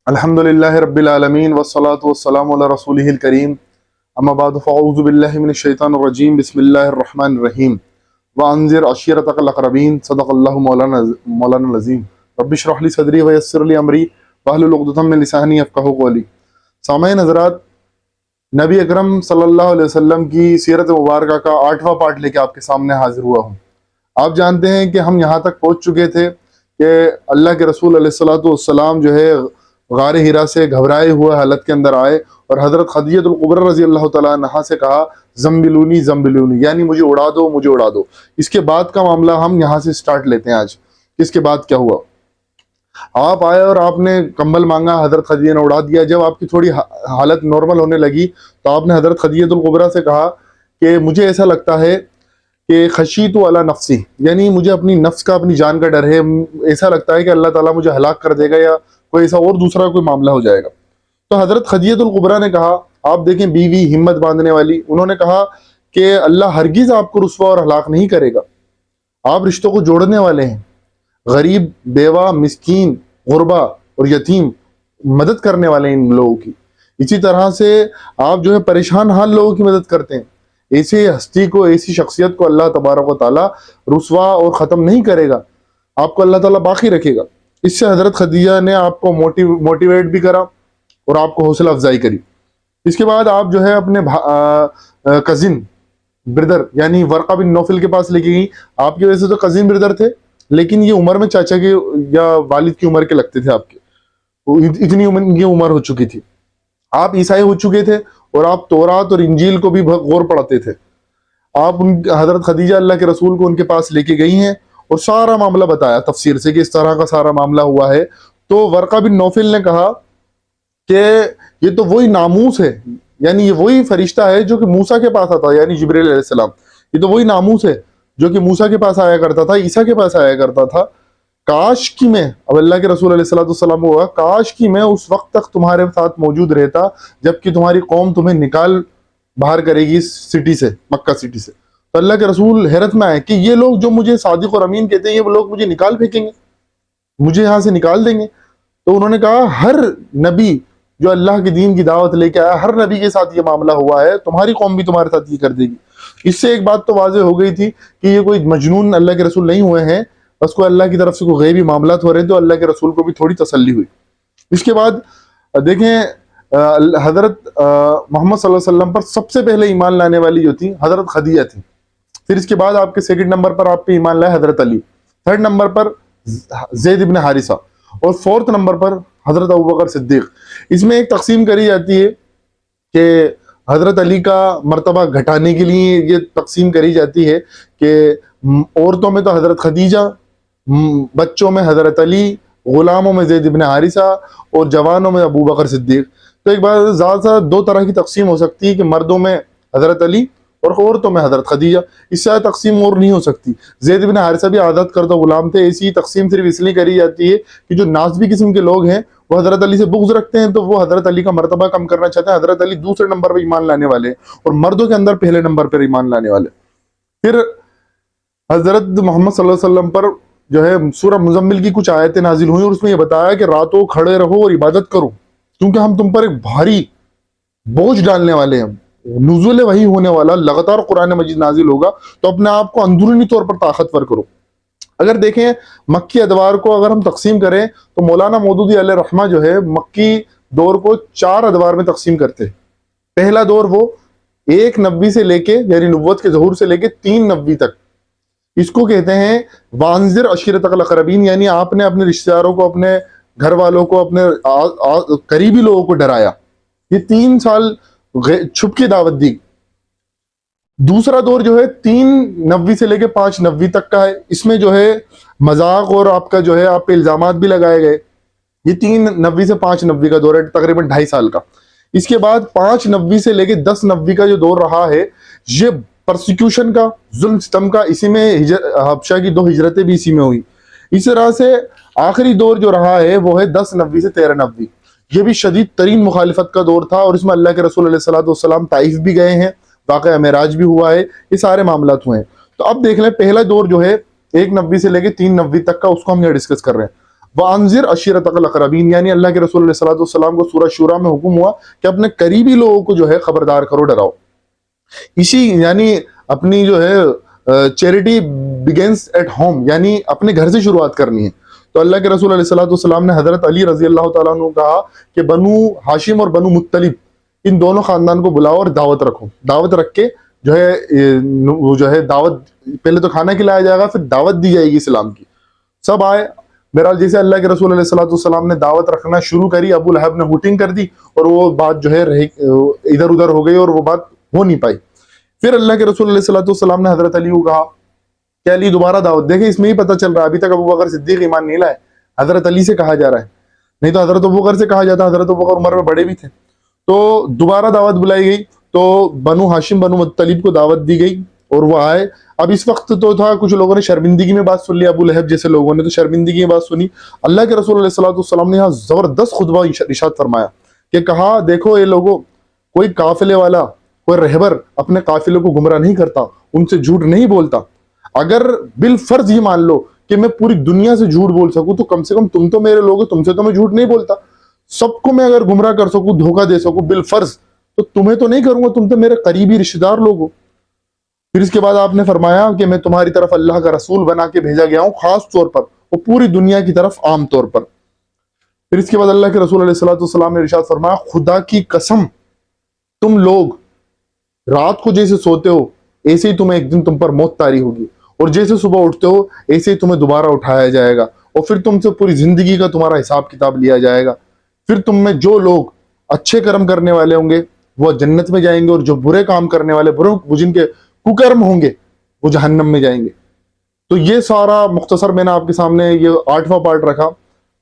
الحمدللہ رب العالمین والصلاة والسلام علی رسولہ الکریم اما بعد فاعوذ باللہ من الشیطان الرجیم بسم اللہ الرحمن الرحیم وانذر عشیرتک الاقربین صدق اللہ مولانا العظیم رب اشرح لی صدری ویسر لی امری واحلل عقدۃ من لسانی یفقہوا قولی۔ سامعین حضرات، نبی اکرم صلی اللہ علیہ وسلم کی سیرت مبارکہ کا 8واں پارٹ لے کے آپ کے سامنے حاضر ہوا ہوں۔ آپ جانتے ہیں کہ ہم یہاں تک پہنچ چکے تھے کہ اللہ کے رسول علیہ الصلوۃ والسلام جو ہے غار ہرا سے گھبرائے ہوئے حالت کے اندر آئے اور حضرت خدیجہ الکبریٰ رضی اللہ تعالیٰ عنہا سے کہا زمبلونی زمبلونی، یعنی مجھے اڑا دو مجھے اڑا دو۔ اس کے بعد کا معاملہ ہم یہاں سے سٹارٹ لیتے ہیں آج۔ اس کے بعد کیا ہوا؟ آپ آئے اور آپ نے کمبل مانگا، حضرت خدیجہ نے اڑا دیا۔ جب آپ کی تھوڑی حالت نارمل ہونے لگی تو آپ نے حضرت خدیجہ الکبریٰ سے کہا کہ مجھے ایسا لگتا ہے کہ خشیت علی نفسی، یعنی مجھے اپنی نفس کا، اپنی جان کا ڈر ہے، ایسا لگتا ہے کہ اللہ تعالیٰ مجھے ہلاک کر دے گا یا کوئی ایسا اور دوسرا کوئی معاملہ ہو جائے گا۔ تو حضرت خدیجہ الکبریٰ نے کہا، آپ دیکھیں بیوی ہمت باندھنے والی، انہوں نے کہا کہ اللہ ہرگز آپ کو رسوا اور ہلاک نہیں کرے گا، آپ رشتوں کو جوڑنے والے ہیں، غریب، بیوہ، مسکین، غربا اور یتیم مدد کرنے والے ہیں ان لوگوں کی۔ اسی طرح سے آپ جو ہے پریشان حال لوگوں کی مدد کرتے ہیں۔ ایسی ہستی کو، ایسی شخصیت کو اللہ تبارک و تعالیٰ رسوا اور ختم نہیں کرے گا، آپ کو اللہ تعالیٰ باقی رکھے گا۔ اس سے حضرت خدیجہ نے آپ کو موٹیویٹ بھی کرا اور آپ کو حوصلہ افزائی کری۔ اس کے بعد آپ جو ہے اپنے کزن بردر یعنی ورقہ بن نوفل کے پاس لے کے گئی۔ آپ کی وجہ سے تو کزن بردر تھے، لیکن یہ عمر میں چاچا کے یا والد کی عمر کے لگتے تھے آپ کے، اتنی کی عمر ہو چکی تھی۔ آپ عیسائی ہو چکے تھے اور آپ تورات اور انجیل کو بھی غور پڑھتے تھے۔ آپ حضرت خدیجہ اللہ کے رسول کو ان کے پاس لے کے گئی ہیں اور سارا معاملہ بتایا تفسیر سے کہ اس طرح کا سارا معاملہ ہوا ہے۔ تو ورقہ بن نوفل نے کہا کہ یہ تو وہی ناموس ہے، یعنی یہ وہی فرشتہ ہے جو کہ موسیٰ کے پاس آتا، یعنی جبریل علیہ السلام، یہ تو وہی ناموس ہے جو کہ موسیٰ کے پاس آیا کرتا تھا، عیسیٰ کے پاس آیا کرتا تھا۔ کاش کی میں، اب اللہ کے رسول علیہ السلام ہوا، کاش کی میں اس وقت تک تمہارے ساتھ موجود رہتا جبکہ تمہاری قوم تمہیں نکال باہر کرے گی اس سٹی سے، مکہ سٹی سے۔ تو اللہ کے رسول حیرت میں آئے کہ یہ لوگ جو مجھے صادق اور امین کہتے ہیں، یہ لوگ مجھے نکال پھینکیں گے، مجھے یہاں سے نکال دیں گے۔ تو انہوں نے کہا ہر نبی جو اللہ کے دین کی دعوت لے کے آیا، ہر نبی کے ساتھ یہ معاملہ ہوا ہے، تمہاری قوم بھی تمہارے ساتھ یہ کر دے گی۔ اس سے ایک بات تو واضح ہو گئی تھی کہ یہ کوئی مجنون اللہ کے رسول نہیں ہوئے ہیں، بس کوئی اللہ کی طرف سے کوئی غیبی معاملات ہو رہے ہیں۔ تو اللہ کے رسول کو بھی تھوڑی تسلی ہوئی۔ اس کے بعد دیکھیں حضرت محمد صلی اللہ علیہ وسلم پر سب سے پہلے ایمان لانے والی جو تھی حضرت خدیجہ تھی۔ پھر اس کے بعد آپ کے سیکنڈ نمبر پر آپ پہ ایمان لائے حضرت علی، تھرڈ نمبر پر زید ابن حارثہ اور فورتھ نمبر پر حضرت ابوبکر صدیق۔ اس میں ایک تقسیم کری جاتی ہے کہ حضرت علی کا مرتبہ گھٹانے کے لیے یہ تقسیم کری جاتی ہے کہ عورتوں میں تو حضرت خدیجہ، بچوں میں حضرت علی، غلاموں میں زید ابن حارثہ اور جوانوں میں ابوبکر صدیق۔ تو ایک بار زیادہ سے دو طرح کی تقسیم ہو سکتی ہے کہ مردوں میں حضرت علی اور عورتوں میں حضرت خدیجہ، اس سے تقسیم اور نہیں ہو سکتی۔ زید بن حارثہ بھی عادت کردہ غلام تھے۔ ایسی تقسیم صرف اس لیے کری جاتی ہے کہ جو نازبی قسم کے لوگ ہیں وہ حضرت علی سے بغض رکھتے ہیں، تو وہ حضرت علی کا مرتبہ کم کرنا چاہتے ہیں۔ حضرت علی دوسرے نمبر پہ ایمان لانے والے اور مردوں کے اندر پہلے نمبر پر ایمان لانے والے۔ پھر حضرت محمد صلی اللہ علیہ وسلم پر جو ہے سورہ مزمل کی کچھ آیتیں نازل ہوئیں اور اس میں یہ بتایا کہ راتوں کھڑے رہو اور عبادت کرو، کیونکہ ہم تم پر ایک بھاری بوجھ ڈالنے والے ہیں۔ نزول وحی ہونے والا، لگاتار قرآن مجید نازل ہوگا، تو اپنے آپ کو اندرونی طور پر طاقتور کرو۔ اگر دیکھیں مکی ادوار کو اگر ہم تقسیم کریں تو مولانا مودودی علیہ رحمہ جو ہے مکی دور کو 4 ادوار میں تقسیم کرتے ہیں۔ پہلا دور وہ 1 نبی سے لے کے، یعنی نبوت کے ظہور سے لے کے 3 نبی تک، اس کو کہتے ہیں وانذر عشیرتک الاقربین، یعنی آپ نے اپنے رشتہ داروں کو، اپنے گھر والوں کو، اپنے قریبی لوگوں کو ڈرایا۔ یہ 3 سال چھپ کے دعوت دی۔ دوسرا دور جو ہے 3 نبی سے لے کے 5 نبی تک کا ہے۔ اس میں جو ہے مذاق اور آپ کا جو ہے آپ پہ الزامات بھی لگائے گئے۔ یہ 3 نبی سے 5 نبی کا دور ہے، تقریباً 2.5 سال کا۔ اس کے بعد 5 نبی سے لے کے 10 نبی کا جو دور رہا ہے، یہ پرسیکیوشن کا، ظلم ستم کا، اسی میں حبشہ کی 2 ہجرتیں بھی اسی میں ہوئی۔ اس طرح سے آخری دور جو رہا ہے وہ ہے 10 نبی سے 13 نبی۔ یہ بھی شدید ترین مخالفت کا دور تھا اور اس میں اللہ کے رسول علیہ السلام طائف بھی گئے ہیں، واقعہ معراج بھی ہوا ہے، یہ سارے معاملات ہوئے ہیں۔ تو اب دیکھ لیں پہلا دور جو ہے 1 نبی سے لے کے 3 نبی تک کا، اس کو ہم یہاں ڈسکس کر رہے ہیں۔ وَأَنذِرْ عَشِيرَتَكَ الْأَقْرَبِينَ، یعنی اللہ کے رسول علیہ الصلوۃ والسلام کو سورہ شورا میں حکم ہوا کہ اپنے قریبی لوگوں کو جو ہے خبردار کرو، ڈراؤ. اسی یعنی اپنی جو ہے چیریٹی بگنس ایٹ ہوم، یعنی اپنے گھر سے شروعات کرنی ہے. تو اللہ کے رسول علیہ الصلوۃ والسلام نے حضرت علی رضی اللہ تعالیٰ عنہ کہا کہ بنو ہاشم اور بنو مطلب ان دونوں خاندان کو بلاؤ اور دعوت رکھو. دعوت رکھ کے جو ہے وہ جو ہے دعوت، پہلے تو کھانا کھلایا جائے گا، پھر دعوت دی جائے گی اسلام کی. سب آئے. بہرحال جیسے اللہ کے رسول علیہ الصلوۃ والسلام نے دعوت رکھنا شروع کری، ابو لہب نے ہوٹنگ کر دی اور وہ بات جو ہے ادھر ادھر ہو گئی اور وہ بات ہو نہیں پائی. پھر اللہ کے رسول علیہ الصلوۃ والسلام نے حضرت علی کو کہا کہ علی دوبارہ دعوت. دیکھیں اس میں ہی پتہ چل رہا ہے ابھی تک ابو بکر صدیق ایمان نہیں لائے، حضرت علی سے کہا جا رہا ہے، نہیں تو حضرت ابو بکر سے کہا جاتا. حضرت ابو بکر عمر میں بڑے بھی تھے. تو دوبارہ دعوت بلائی گئی، تو بنو ہاشم بنو مطلب کو دعوت دی گئی اور وہ آئے. اب اس وقت تو تھا کچھ لوگوں نے شرمندگی میں بات سن لی، ابو لہب جیسے لوگوں نے تو شرمندگی میں بات سنی. اللہ کے رسول علیہ الصلوۃ والسلام نے یہاں زبردست خطبہ ارشاد فرمایا کہ کہا دیکھو یہ لوگوں، کوئی قافلے والا، کوئی رہبر اپنے قافلے کو گمراہ نہیں کرتا، ان سے جھوٹ نہیں بولتا. اگر بالفرض یہ مان لو کہ میں پوری دنیا سے جھوٹ بول سکوں تو کم سے کم تم تو میرے لوگ ہو، تم سے تو میں جھوٹ نہیں بولتا. سب کو میں اگر گمراہ کر سکوں، دھوکہ دے سکوں بالفرض، تو تمہیں تو نہیں کروں گا، تم تو میرے قریبی رشتہ دار لوگ ہو. پھر اس کے بعد آپ نے فرمایا کہ میں تمہاری طرف اللہ کا رسول بنا کے بھیجا گیا ہوں، خاص طور پر اور پوری دنیا کی طرف عام طور پر. پھر اس کے بعد اللہ کے رسول علیہ الصلوۃ والسلام نے ارشاد فرمایا خدا کی قسم تم لوگ رات کو جیسے سوتے ہو ایسے ہی تمہیں ایک دن تم پر موت طاری ہوگی، اور جیسے صبح اٹھتے ہو ایسے ہی تمہیں دوبارہ اٹھایا جائے گا، اور پھر تم سے پوری زندگی کا تمہارا حساب کتاب لیا جائے گا. پھر تم میں جو لوگ اچھے کرم کرنے والے ہوں گے وہ جنت میں جائیں گے، اور جو برے کام کرنے والے جن کے ککرم ہوں گے وہ جہنم میں جائیں گے. تو یہ سارا مختصر میں نے آپ کے سامنے یہ 8واں پارٹ رکھا.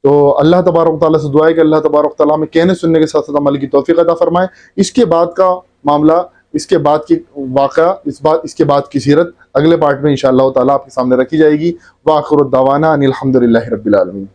تو اللہ تبارک و تعالیٰ سے دعا ہے کہ اللہ تبارک و تعالیٰ میں کہنے سننے کے ساتھ ساتھ عمل کی توفیق عطا فرمائے. اس کے بعد کا معاملہ، اس کے بعد کی واقعہ، اس کے بعد کی سیرت اگلے پارٹ میں انشاءاللہ تعالیٰ آپ کے سامنے رکھی جائے گی. وآخر الدعوانا ان الحمد للہ رب العالمین.